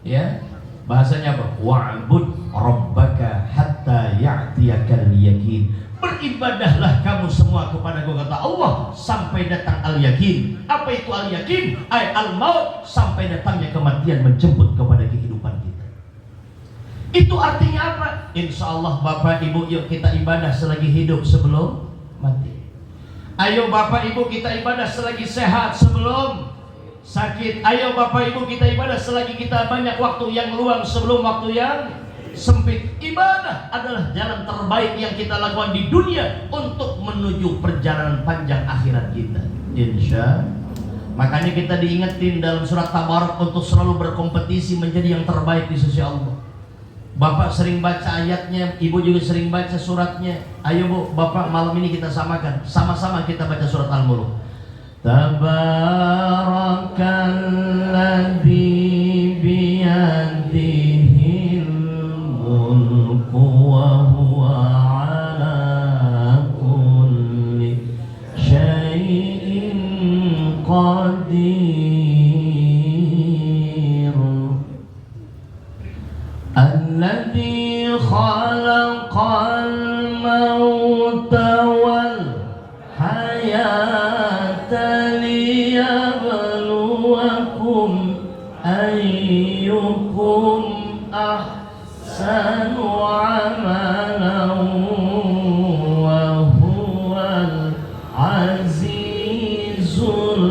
ya. Bahasanya apa? Wa'bud rabbaka hatta ya'tiyakal yakin. Beribadahlah kamu semua kepada kata Allah sampai datang al-yakin. Apa itu al-yakin? Ay al-maut, sampai datangnya kematian menjemput kepada kehidupan kita. Itu artinya apa? Insya Allah Bapak Ibu, yuk kita ibadah selagi hidup sebelum mati. Ayo Bapak Ibu kita ibadah selagi sehat sebelum sakit. Ayo Bapak Ibu kita ibadah selagi kita banyak waktu yang luang sebelum waktu yang sempit. Ibadah adalah jalan terbaik yang kita lakukan di dunia untuk menuju perjalanan panjang akhirat kita, insya. Makanya kita diingetin dalam surat Tabarak untuk selalu berkompetisi menjadi yang terbaik di sisi Allah. Bapak sering baca ayatnya, Ibu juga sering baca suratnya. Ayo Bu, Bapak malam ini kita samakan, sama-sama kita baca surat Al-Mulk. Tabarakalladzi biyadihi Alladzi khalaqal mauta wal hayata liyabluwakum ayyukum ahsanu amalan wa huwal azizul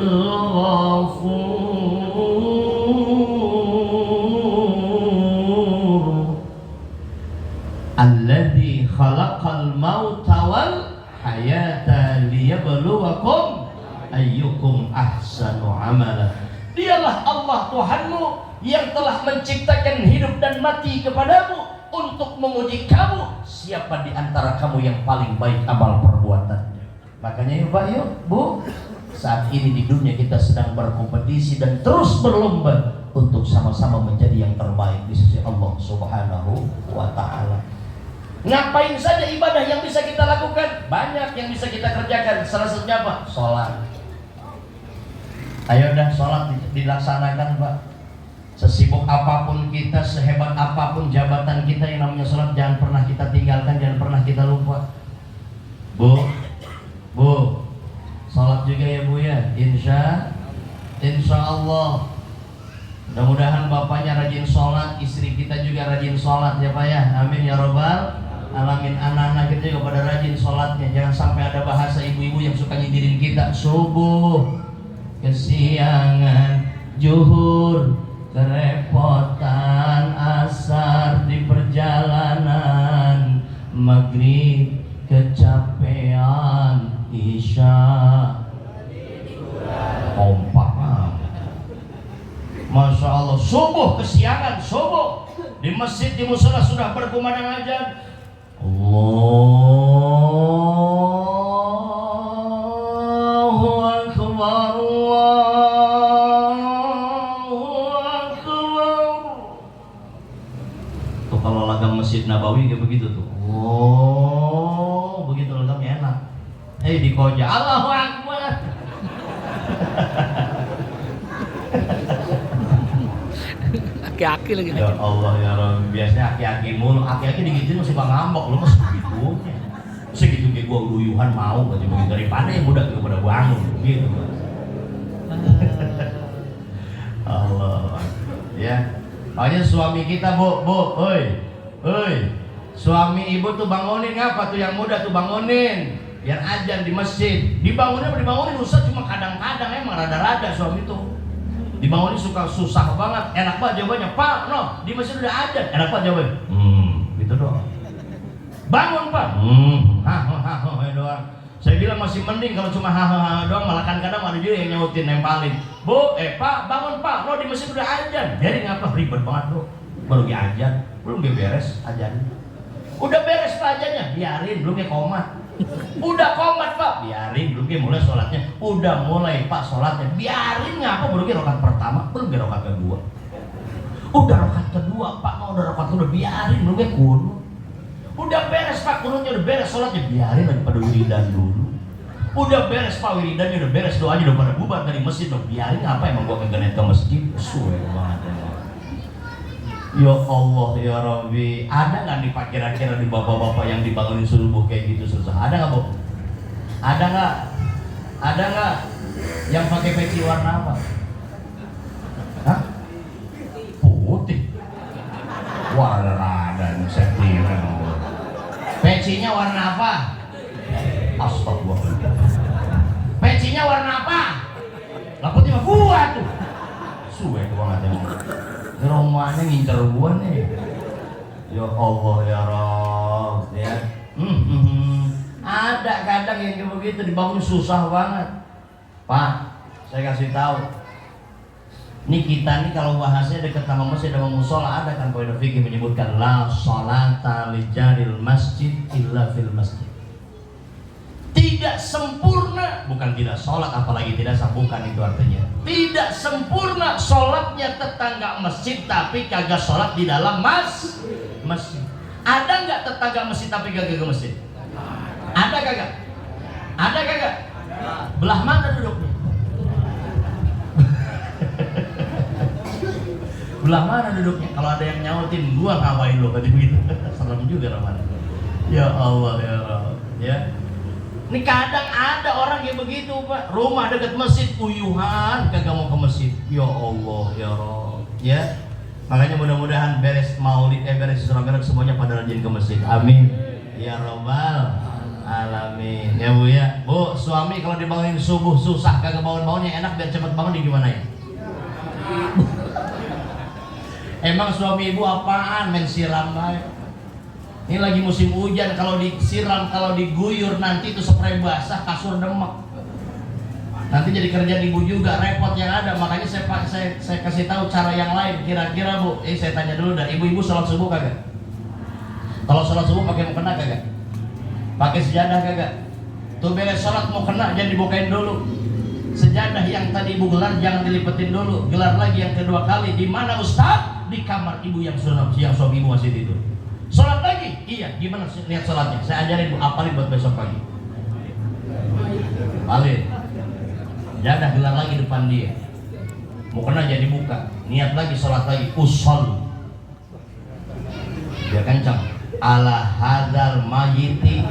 ghafur. Alladzi khalaqal mauta wal hayata liyabluwakum ayyukum ahsanu amala. Dialah Allah Tuhanmu yang telah menciptakan hidup dan mati kepadamu untuk menguji kamu siapa di antara kamu yang paling baik amal perbuatannya. Makanya yuk Pak, yuk Bu, saat ini di dunia kita sedang berkompetisi dan terus berlomba untuk sama-sama menjadi yang terbaik di sisi Allah Subhanahu wa Ta'ala. Ngapain saja ibadah yang bisa kita lakukan? Banyak yang bisa kita kerjakan. Salah satunya apa? Sholat. Ayo dah sholat dilaksanakan Pak. Sesibuk apapun kita, sehebat apapun jabatan kita, yang namanya sholat jangan pernah kita tinggalkan, jangan pernah kita lupa. Bu, sholat juga ya Bu ya. Insya Allah. Mudah-mudahan bapaknya rajin sholat, istri kita juga rajin sholat ya Pak ya. Amin ya robbal alamin. Anak-anak kita juga pada rajin sholatnya. Jangan sampai ada bahasa ibu-ibu yang suka nyindirin kita. Subuh, kesiangan, zuhur, kerepotan, asar di perjalanan, maghrib kecapean, isya kompak. Masya Allah, subuh kesiangan, subuh di masjid, di musola sudah berkumandang azan. Allahu Akbar, Allahu Akbar. Tuh kalau lagam Masjid Nabawi kayak begitu tuh. Oh, begitu lagamnya enak. Di Koja Allahu Akbar. Aki-aki lagi. Ya Allah ya Rabbi, biasanya aki-aki mulu, aki-aki digituin masih bang ngambek, lu masih begitunya. Segitu kayak gua uluyuhan mau aja begitu, daripada yang muda kepada bangun gitu. Allah ya. Makanya suami kita bu, oi, suami ibu tuh bangunin apa tuh yang muda tuh bangunin, biar ajan di masjid. Dibangunin Ustaz cuma kadang-kadang, emang rada-rada suami tuh. Dibangunin suka susah banget, enak banget jawabannya, Pak, no, di masjid udah ajan, enak banget jawabannya, gitu doang. Bangun Pak, doang. Saya bilang masih mending kalau cuma doang, malah kadang ada juga yang nyautin, nempalin. Bu, Pak, bangun Pak, no, di masjid udah ajan. Jadi ngapa ribet banget bro, baru ajan, belum beres ajan. Udah beres Pak ajannya, biarin, belum komat. Udah komat Pak, biarin, belum mulai sholatnya. Udah mulai Pak sholatnya, biarin, ngapa baru rokaat pertama, belum rokaat kedua. Udah rokaat kedua Pak, mau udah rokaat kedua, biarin, belum kunut. Udah beres Pak, kunutnya udah beres, sholatnya biarin lagi pada wiridan dulu. Udah beres Pak, wiridannya udah beres, doanya udah pada bubar dari masjid, udah biarin, apa emang gua kegenet ke masjid? Suwe banget ya. Ya Allah ya Rabbi, ada nggak nih Pak kira-kira di bapak-bapak yang dibangunin subuh kayak gitu susah? Ada nggak Bu? Ada nggak? Ada nggak yang pakai peci warna apa? Hah? Putih. Warna ada sentimen. Pecinya warna apa? Astagfirullah. Pecinya warna apa? Lah putih mah gua tuh. Suwe banget ya. Romannya ngincer gua nih. Ya Allah ya Rabb ya. Ada kadang yang kayak begitu dibangun susah banget. Pak, saya kasih tahu. Nih kita nih kalau bahasnya dekat sama masjid sama musola, ada kan poin fikih menyebutkan la sholata li jaril masjid illa fil masjid. Tidak sempurna, bukan tidak sholat, apalagi tidak sah, bukan itu artinya. Tidak sempurna sholatnya tetangga masjid tapi kagak sholat di dalam masjid. Ada nggak tetangga masjid tapi kagak ke masjid? Ada kagak? Ada kagak? Belah mana duduknya? Belah mana duduknya? Kalau ada yang nyautin, gua ngapain lo tadi begitu? Serem juga Rahman. Ya Allah ya Rabb. Ya. Ini kadang ada orang kayak begitu Pak. Rumah dekat masjid, uyuhan, kagak mau ke masjid. Ya Allah ya Rabb. Ya. Makanya mudah-mudahan beres maulid, beres Isra Mi'raj semuanya pada rajin ke masjid. Amin. Ya Rabbal alamin. Ya Bu ya. Bu, suami kalau dibangunin subuh susah kagak bangun-bangun, yang enak biar cepat bangun di gimana ya? Emang suami ibu apaan main siram aja? Ini lagi musim hujan, kalau disiram, kalau diguyur nanti itu spray basah, kasur demek. Nanti jadi kerjaan ibu juga, repot yang ada. Makanya saya kasih tahu cara yang lain. Kira-kira Bu, saya tanya dulu dah, ibu-ibu sholat subuh kagak? Kalau sholat subuh pakai mukena kagak? Pakai sejadah kagak? Tuh beres sholat mau kena jangan dibukain dulu. Sejadah yang tadi ibu gelar jangan dilipetin dulu. Gelar lagi yang kedua kali. Di mana Ustaz? Di kamar ibu yang suami ibu masih tidur. Sholat lagi? Iya. Gimana niat sholatnya? Saya ajarin Bu, apalin buat besok pagi. Apalin. Jadah gelar lagi depan dia. Mau kena jadi buka. Niat lagi, sholat lagi. Ushol. Biar kencang. Ala hadzal mayyiti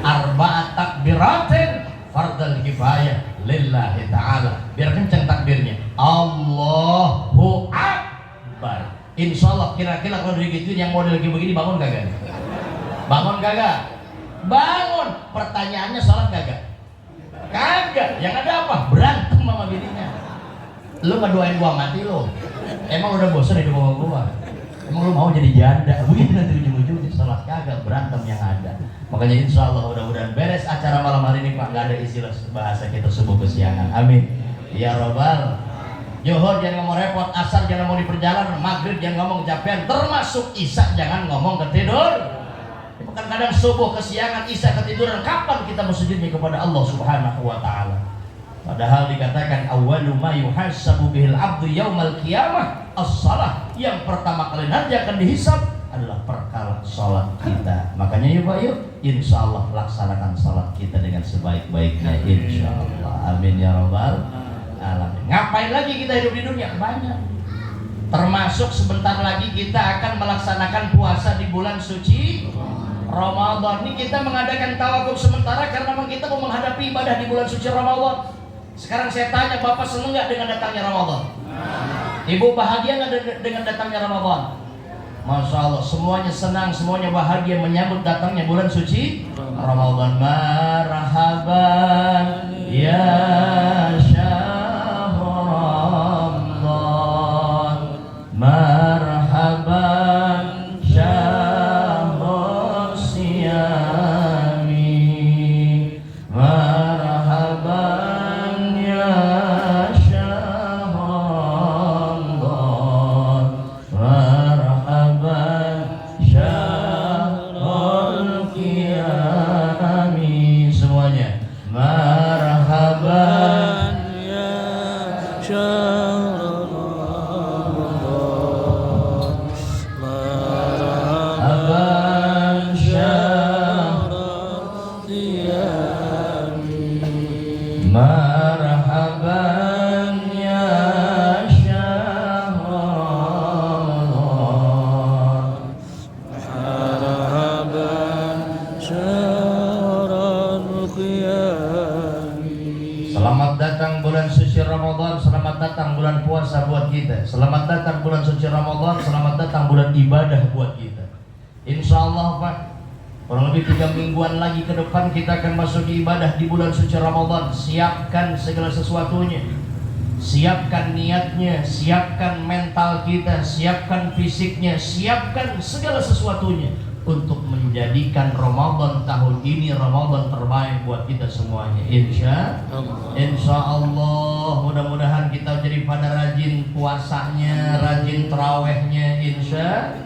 arba'at takbiratin fardal kifayah lillahi ta'ala. Biar kencang takbirnya. Allahu Akbar. Insyaallah kira-kira kalau digituin yang model kayak begini bangun kagak? Bangun kagak? Bangun. Pertanyaannya sholat kagak? Kagak. Yang ada apa? Berantem sama bininya. Lu ngedoain gua mati lu. Emang udah bosan hidup sama gua? Emang lu mau jadi janda? Begini nanti ujung-ujungnya sholat kagak, berantem yang ada. Makanya insya Allah mudah-mudahan beres acara malam hari ini Pak, nggak ada istilah bahasa kita subuh kesiangan. Amin. Ya Rabbal. Johor jangan ngomong repot, asar jangan ngomong di perjalanan, maghrib jangan ngomong kecapean, termasuk isya jangan ngomong ketidur. Bukan kadang subuh kesiangan, isya ketiduran. Kapan kita mau sujudnya kepada Allah Subhanahu wa Ta'ala? Padahal dikatakan awwalu ma yuhasabu bihil abdu yaumal qiyamah as-salah. Yang pertama kali nanti akan dihisab adalah perkara salat kita. Makanya yuk Pak yuk, insyaallah laksanakan salat kita dengan sebaik-baiknya insyaallah. Amin ya rabbal alamin. Ngapain lagi kita hidup di dunia? Banyak. Termasuk sebentar lagi kita akan melaksanakan puasa di bulan suci Ramadan. Ini kita mengadakan tawakuf sementara karena memang kita mau menghadapi ibadah di bulan suci Ramadan. Sekarang saya tanya, Bapak seneng nggak dengan datangnya Ramadan? Ibu bahagia nggak dengan datangnya Ramadan? Masya Allah, semuanya senang, semuanya bahagia menyambut datangnya bulan suci Ramadan. Marhaban ya syahr Ramadan, marhaban syahr siyami, marhaban ya syahr Ramadan, marhaban syahrul qiyami. Semuanya marhaban ya syahrul Ramadan, marhaban syahrul qiyami, marhaban ya syahr Ramadan. marhaban syahrul qiyami. Selamat datang bulan suci Ramadan, selamat datang bulan puasa buat kita. Selamat datang bulan suci Ramadan, selamat datang bulan ibadah buat kita. Insya Allah Pak, kurang lebih 3 mingguan lagi ke depan kita akan masuk di ibadah di bulan suci Ramadan. Siapkan segala sesuatunya, siapkan niatnya, siapkan mental kita, siapkan fisiknya, siapkan segala sesuatunya untuk menjadikan Ramadan tahun ini Ramadan terbaik buat kita semuanya. Insya Allah, mudah-mudahan kita jadi pada rajin puasanya, rajin terawihnya. Insya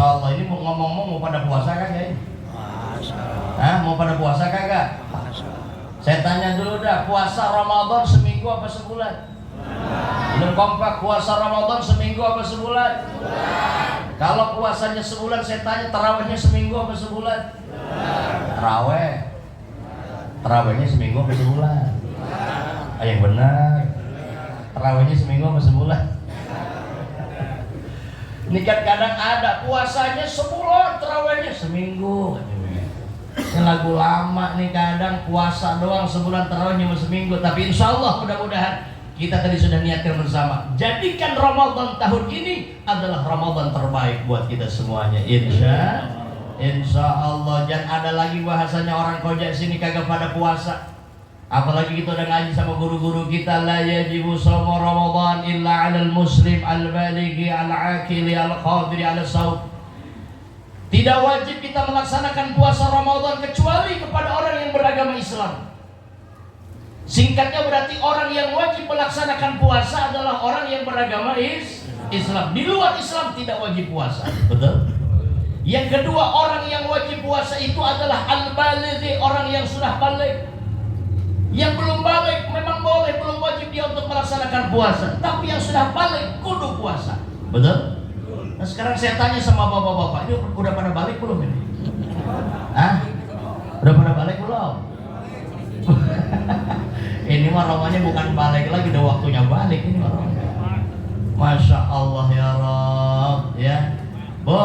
Allah. Ini mau ngomong-ngomong mau pada puasa kagak? Mau pada puasa kagak? Saya tanya dulu dah, puasa Ramadan seminggu apa sebulan? Belum kompak, puasa Ramadan seminggu apa sebulan? Kalau puasanya sebulan, saya tanya tarawihnya seminggu apa sebulan? Tarawihnya seminggu apa sebulan? Yang benar, tarawihnya seminggu apa sebulan? Ini kan kadang ada puasanya sebulan, tarawihnya seminggu. Ini lagu lama nih, kadang puasa doang sebulan, tarawihnya seminggu. Tapi insya Allah mudah-mudahan kita tadi sudah niatkan bersama, jadikan Ramadan tahun ini adalah Ramadan terbaik buat kita semuanya. Insya Allah. Jangan ada lagi bahasanya orang koja sini kagak pada puasa. Apalagi kita udah ngaji sama guru-guru kita, la yajibu shaum Ramadan illa 'alal muslim al-balighi al-aqili al-qadiri 'ala shaum. Tidak wajib kita melaksanakan puasa Ramadan kecuali kepada orang yang beragama Islam. Singkatnya berarti orang yang wajib melaksanakan puasa adalah orang yang beragama Islam. Di luar Islam tidak wajib puasa. Betul? Yang kedua, orang yang wajib puasa itu adalah al-balighi, orang yang sudah balik. Yang belum balik memang boleh, belum wajib dia untuk melaksanakan puasa. Tapi yang sudah balik kudu puasa. Betul? Nah sekarang saya tanya sama bapak-bapak, ini udah pada balik belum ini? Hah? Udah pada balik belum? Ini mah romanya bukan balik lagi, udah waktunya balik ini mah romanya. Masya Allah ya Rob, ya. Bu,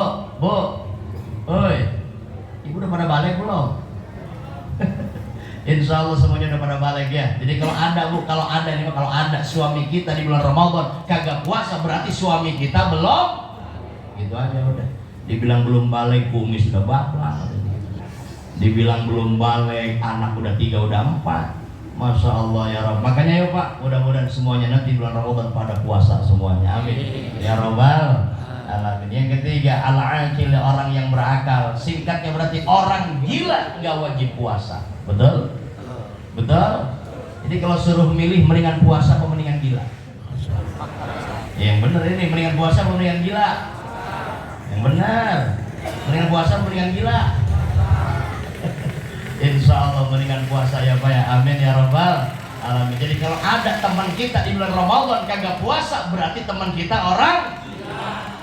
oi, ibu udah pada balik belum? Insya Allah semuanya udah pada balik ya. Jadi kalau ada bu, kalau ada suami kita di bulan Ramadan kagak puasa, berarti suami kita belum. Gitu aja udah. Dibilang belum balik, bumi sudah bapak. Dibilang belum balik, anak udah 3, udah 4. Masya Allah ya Rabb. Makanya yuk Pak, mudah-mudahan semuanya nanti bulan Ramadan pada puasa semuanya. Amin. Ya Rabbal alamin. Yang ketiga, al-aqil, orang yang berakal. Singkatnya berarti orang gila nggak wajib puasa. Betul? Betul? Jadi kalau suruh milih mendingan puasa atau mendingan gila? Yang bener ini mendingan puasa atau mendingan gila? Yang bener. Mendingan puasa atau mendingan gila? Insya Allah mendingan puasa ya Pak ya. Amin ya Rabbal alamin. Jadi kalau ada teman kita di bulan Ramadan kagak puasa, berarti teman kita orang.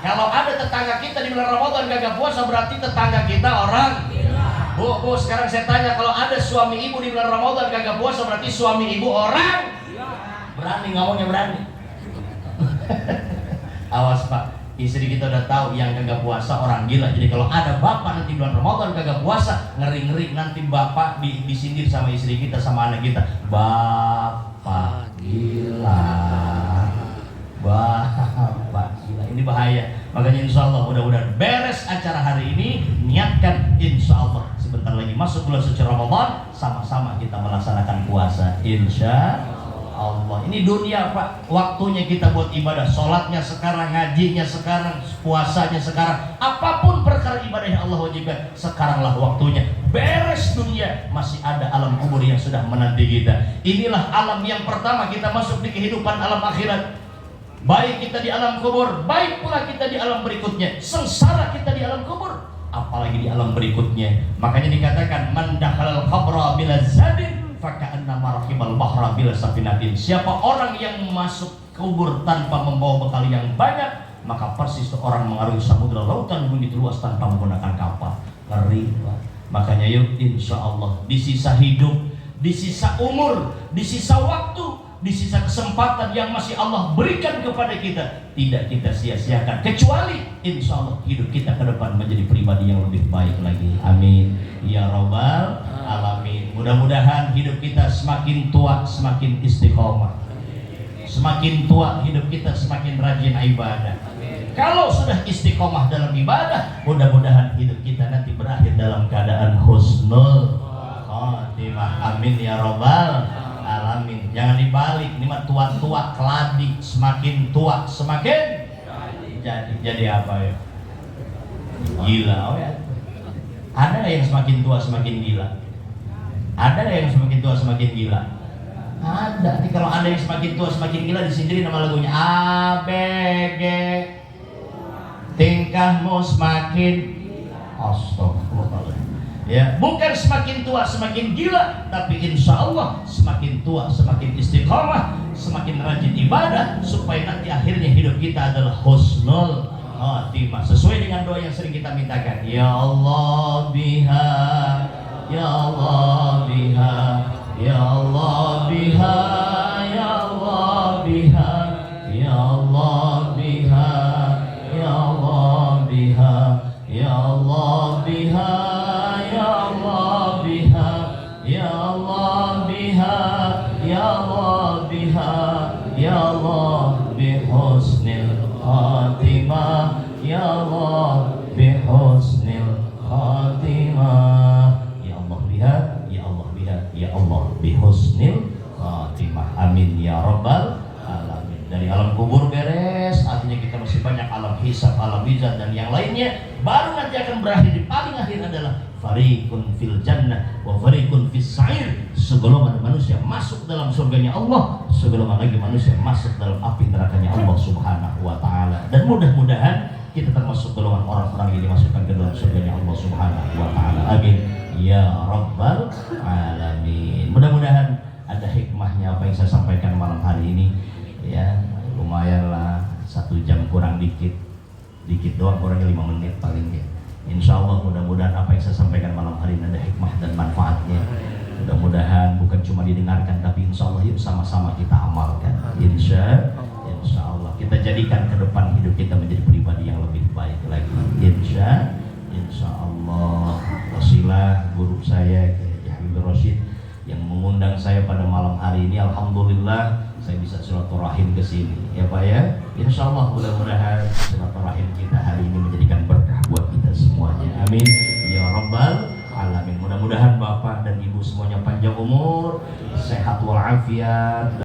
Kalau ada tetangga kita di bulan Ramadan kagak puasa, berarti tetangga kita orang. Bu, sekarang saya tanya, kalau ada suami ibu di bulan Ramadan kagak puasa, berarti suami ibu orang. Berani ngomongnya, berani. Awas Pak, istri kita udah tahu yang kagak puasa orang gila. Jadi kalau ada bapak nanti bulan Ramadan kagak puasa, ngeri-ngeri nanti bapak disindir sama istri kita, sama anak kita. Bapak gila. Bapak gila. Ini bahaya. Makanya insya Allah mudah-mudahan beres acara hari ini, niatkan insya Allah sebentar lagi masuk bulan suci Ramadan, sama-sama kita melaksanakan puasa insya Allah. Ini dunia Pak, waktunya kita buat ibadah, sholatnya sekarang, ngajinya sekarang, puasanya sekarang, apapun perkara ibadah yang Allah wajibkan, sekaranglah waktunya. Beres dunia, masih ada alam kubur yang sudah menanti kita. Inilah alam yang pertama kita masuk di kehidupan alam akhirat. Baik kita di alam kubur, baik pula kita di alam berikutnya. Sengsara kita di alam kubur, apalagi di alam berikutnya. Makanya dikatakan man dakhalal qabra bila zadin faka'annama rakibal bahra bila safinatin. Siapa orang yang masuk kubur tanpa membawa bekal yang banyak, maka persis orang mengarungi samudra lautan begitu luas tanpa menggunakan kapal. Ngeri Pak. Makanya yuk insya Allah di sisa hidup, di sisa umur, di sisa waktu, di sisa kesempatan yang masih Allah berikan kepada kita, tidak kita sia-siakan, kecuali insya Allah hidup kita ke depan menjadi pribadi yang lebih baik lagi. Amin ya Rabbal alamin. Mudah-mudahan hidup kita semakin tua semakin istiqomah, semakin tua hidup kita semakin rajin ibadah. Kalau sudah istiqomah dalam ibadah, mudah-mudahan hidup kita nanti berakhir dalam keadaan husnul khatimah. Amin ya Rabbal alamin. Jangan dibalik, ini mah tua-tua keladi, semakin tua semakin jadi apa ya? Gila. Oh ya. Ada yang semakin tua semakin gila? Ada yang semakin tua semakin gila? Ada. Nanti kalau ada yang semakin tua semakin gila, disindirin nama lagunya ABG. Tingkahmu semakin astagfirullahaladzim. Ya, bukan semakin tua semakin gila, tapi insya Allah semakin tua semakin istiqomah, semakin rajin ibadah, supaya nanti akhirnya hidup kita adalah husnul khatimah, sesuai dengan doa yang sering kita mintakan. Ya Allah biha, ya Allah biha, ya Allah biha, ya Allah biha, ya Allah biha, ya Allah bihusnil khatimah ya Allah bihusnil khatimah ya Allah biha ya Allah biha ya Allah bihusnil khatimah amin ya rabbal alamin. Dari alam kubur beres, artinya kita masih banyak alam hisab, alam mizan dan yang lainnya, baru nanti akan berakhir di paling akhir adalah fariqun fil jannah wa fariqun fis sa'ir. Segolongan manusia masuk dalam surganya Allah, segolongan lagi manusia masuk dalam api nerakanya Allah Subhanahu wa taala. Dan mudah-mudahan kita termasuk golongan orang-orang yang dimasukkan ke dalam surganya Allah Subhanahu wa taala. Amin ya rabbal alamin. Mudah-mudahan ada hikmahnya apa yang saya sampaikan malam hari ini. Ya, lumayan lah 1 jam kurang dikit doang, kurangnya 5 menit paling ya. Insya Allah mudah-mudahan apa yang saya sampaikan malam hari ini ada hikmah dan manfaatnya. Mudah-mudahan bukan cuma didengarkan, tapi insya Allah yuk sama-sama kita amalkan. Insya Allah kita jadikan ke depan hidup kita menjadi pribadi yang lebih baik lagi. Insya Allah. Wasilah guru saya Kiai Habibur Rasyid yang mengundang saya pada malam hari ini, alhamdulillah saya bisa silaturahim ke sini ya Pak ya. Insya Allah mudah-mudahan silaturahim kita hari ini menjadikan berkah buat kita semuanya. Amin ya rabbal alamin. Mudah-mudahan Bapak dan Ibu semuanya panjang umur, sehat walafiat.